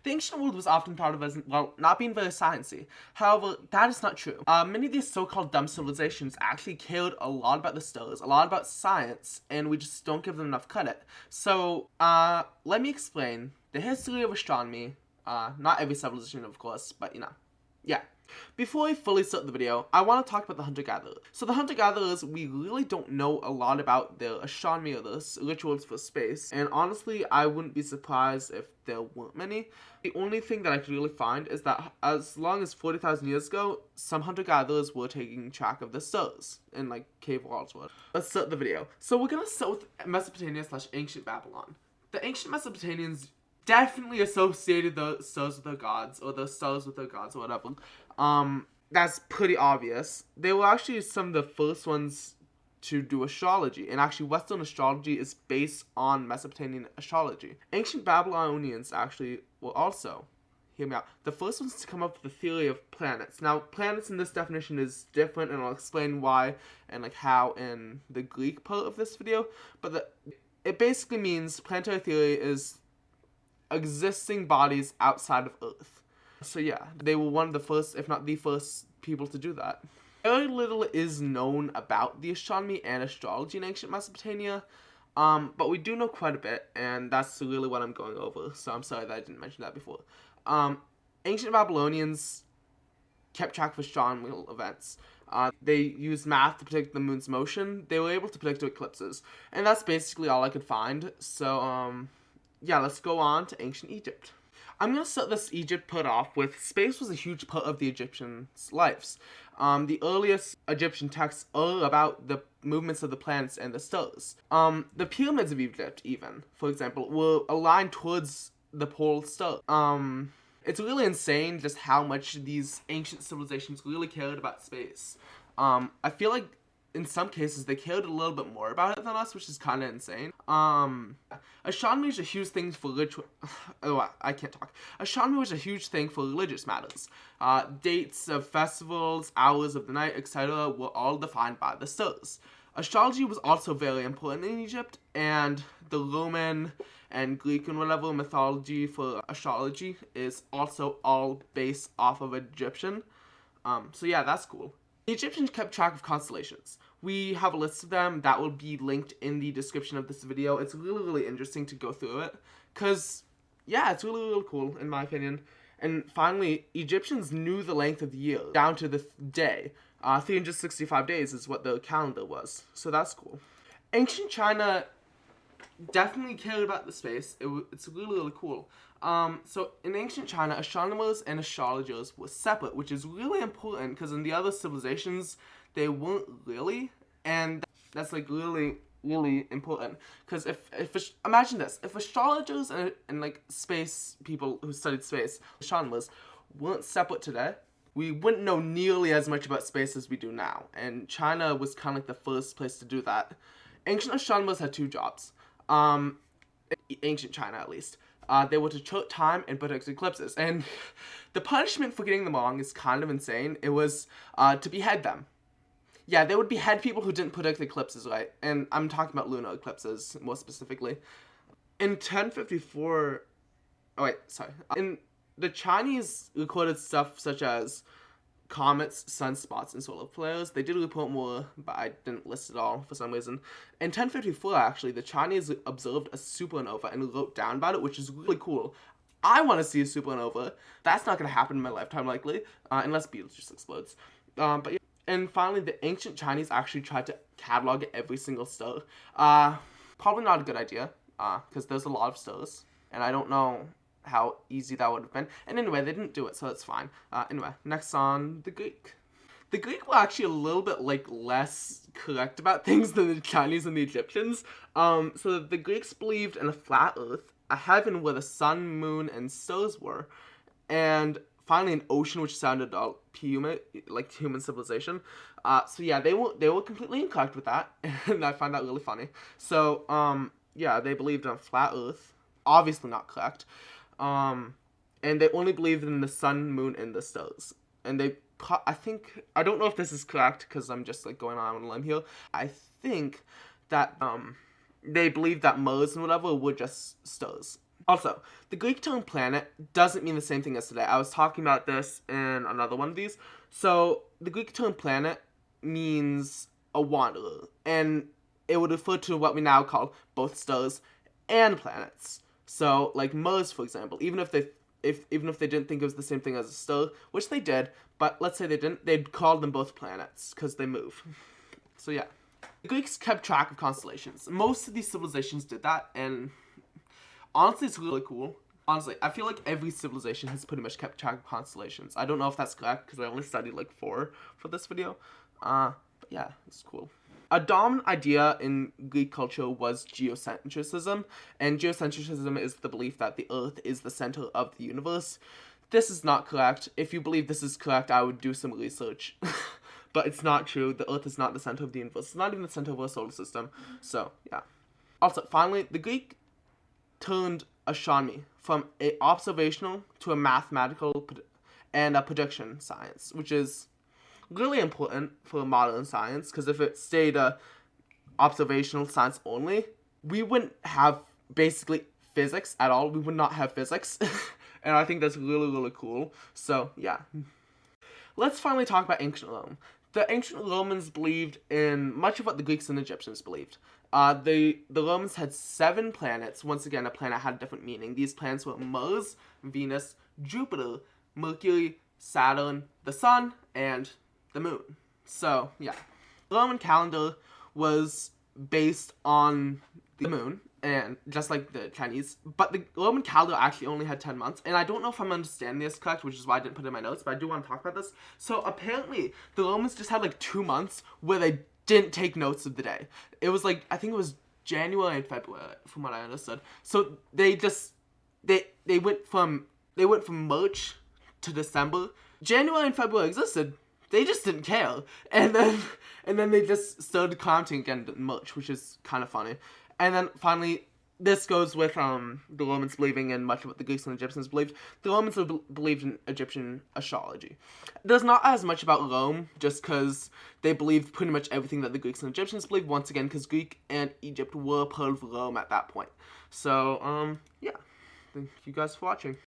The ancient world was often thought of as, well, not being very sciencey. However, that is not true. Many of these so-called dumb civilizations actually cared a lot about the stars, a lot about science, and we just don't give them enough credit. So, let me explain the history of astronomy. Not every civilization, of course, but yeah. Before I fully start the video, I want to talk about the hunter-gatherers. So the hunter-gatherers, we really don't know a lot about their astronomy or their rituals for space, and honestly, I wouldn't be surprised if there weren't many. The only thing that I could really find is that as long as 40,000 years ago, some hunter-gatherers were taking track of the stars in, like, cave walls. Let's start the video. So we're gonna start with Mesopotamia / ancient Babylon. The ancient Mesopotamians definitely associated the stars with their gods, or the stars with their gods, or whatever. That's pretty obvious. They were actually some of the first ones to do astrology, and actually Western astrology is based on Mesopotamian astrology. Ancient Babylonians actually were also, hear me out, the first ones to come up with the theory of planets. Now, planets in this definition is different, and I'll explain why and like how in the Greek part of this video, but it basically means planetary theory is existing bodies outside of Earth. So yeah, they were one of the first, if not the first, people to do that. Very little is known about the astronomy and astrology in ancient Mesopotamia, but we do know quite a bit, and that's really what I'm going over, so I'm sorry that I didn't mention that before. Ancient Babylonians kept track of astronomical events. They used math to predict the moon's motion. They were able to predict eclipses, and that's basically all I could find. So, yeah, let's go on to ancient Egypt. I'm going to start this Egypt part off with space was a huge part of the Egyptians' lives. The earliest Egyptian texts are about the movements of the planets and the stars. The pyramids of Egypt, even, for example, were aligned towards the pole star. It's really insane just how much these ancient civilizations really cared about space. I feel like in some cases they cared a little bit more about it than us, which is kind of insane. Astronomy is a huge thing for Astronomy was a huge thing for religious matters. Dates of festivals, hours of the night, etc. were all defined by the stars. Astrology was also very important in Egypt, and the Roman and Greek and whatever mythology for astrology is also all based off of Egyptian. So yeah, that's cool. The Egyptians kept track of constellations. We have a list of them that will be linked in the description of this video. It's really, really interesting to go through it, because, yeah, it's really, really cool, in my opinion. And finally, Egyptians knew the length of the year, down to the day. 365 days is what the calendar was, so that's cool. Ancient China definitely cared about the space. It's really, really cool. So in ancient China, astronomers and astrologers were separate, which is really important because in the other civilizations, they weren't really, and that's like really, really important. Because imagine this, if astrologers and like space people who studied space, astronomers, weren't separate today, we wouldn't know nearly as much about space as we do now, and China was kind of like the first place to do that. Ancient astronomers had two jobs. Ancient China at least. They were to chart time and predict eclipses, and the punishment for getting them wrong is kind of insane. It was to behead them. Yeah, they would behead people who didn't predict eclipses right, and I'm talking about lunar eclipses more specifically. In 1054, oh wait, sorry. In the Chinese recorded stuff such as comets, sunspots, and solar flares. They did report more, but I didn't list it all for some reason. In 1054, actually, the Chinese observed a supernova and wrote down about it, which is really cool. I want to see a supernova. That's not going to happen in my lifetime, likely, unless Betelgeuse explodes. But yeah. And finally, the ancient Chinese actually tried to catalog every single star. Probably not a good idea, because there's a lot of stars, and I don't know how easy that would have been. And anyway, they didn't do it, so that's fine. Anyway, next on the Greek. The Greek were actually a little bit, like, less correct about things than the Chinese and the Egyptians. So the Greeks believed in a flat earth, a heaven where the sun, moon, and stars were, and finally an ocean which sounded like human civilization. So yeah, they were completely incorrect with that, and I find that really funny. So, yeah, they believed in a flat earth, obviously not correct. And they only believed in the sun, moon, and the stars. And I don't know if this is correct, because I'm just, like, going on a limb here. I think that, they believed that Mars and whatever were just stars. Also, the Greek term planet doesn't mean the same thing as today. I was talking about this in another one of these. So, the Greek term planet means a wanderer, and it would refer to what we now call both stars and planets. So, like Mars, for example, even if they didn't think it was the same thing as a star, which they did, but let's say they didn't, they'd call them both planets because they move. So yeah, the Greeks kept track of constellations. Most of these civilizations did that, and honestly, it's really cool. Honestly, I feel like every civilization has pretty much kept track of constellations. I don't know if that's correct because I only studied like 4 for this video. But yeah, it's cool. A dominant idea in Greek culture was geocentrism, and geocentrism is the belief that the Earth is the center of the universe. This is not correct. If you believe this is correct, I would do some research. But it's not true. The Earth is not the center of the universe. It's not even the center of our solar system. So, yeah. Also, finally, the Greek turned astronomy from a observational to a mathematical and a prediction science, which is really important for modern science, because if it stayed a observational science only, we wouldn't have basically physics at all. We would not have physics. And I think that's really, really cool. So, yeah. Let's finally talk about ancient Rome. The ancient Romans believed in much of what the Greeks and Egyptians believed. The Romans had 7 planets. Once again, a planet had a different meaning. These planets were Mars, Venus, Jupiter, Mercury, Saturn, the Sun, and the Moon. So, yeah. The Roman calendar was based on the moon, and just like the Chinese, but the Roman calendar actually only had 10 months, and I don't know if I'm understanding this correct, which is why I didn't put it in my notes, but I do want to talk about this. So apparently, the Romans just had like 2 months where they didn't take notes of the day. It was like, I think it was January and February, from what I understood. So they just, they went from March to December. January and February existed. They just didn't care. And then they just started counting again in March, which is kind of funny. And then finally, this goes with the Romans believing in much of what the Greeks and Egyptians believed. The Romans believed in Egyptian astrology. There's not as much about Rome, just because they believed pretty much everything that the Greeks and Egyptians believed, once again, because Greek and Egypt were part of Rome at that point. So, yeah. Thank you guys for watching.